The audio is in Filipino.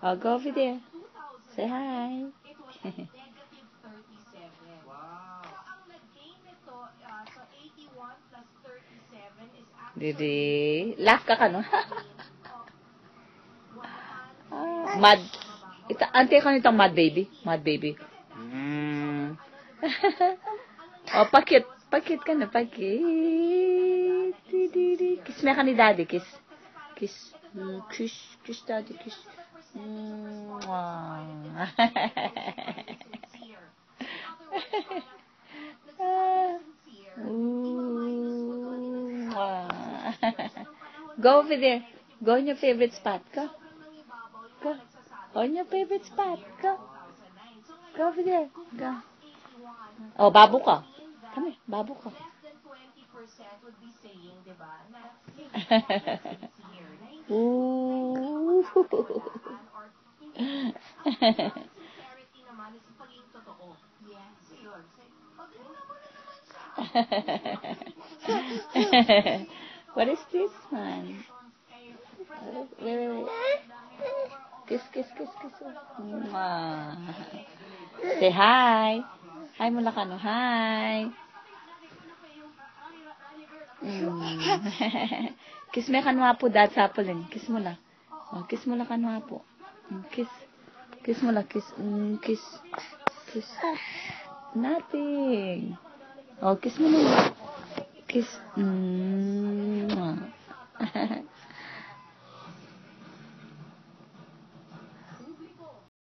Oh, go over there. Say hi. Didi. Laugh ka no? Mad. Ante ka nitong mad baby. Mad baby. Oh, pakit. Pakit ka na. Pakit. Didi. Kiss me ka ni daddy. Kiss. Kiss. Kiss. Kiss daddy. Kiss. Go over there. Go in your favorite spot. Go. Go. On your favorite spot. Go. Go over there. Go. Oh, babu ka. Come here. Babu ka. Ooh. What is this one? Wait. Kiss. Say hi. Hi mula ka no. Hi. Kiss me kanwa po dad sa apulin. Kiss mo la. Oh, kiss mo la kanwa po. Kiss. Kiss mo la. Kiss. Kiss. Nothing. Oh, kiss mo na. Kiss.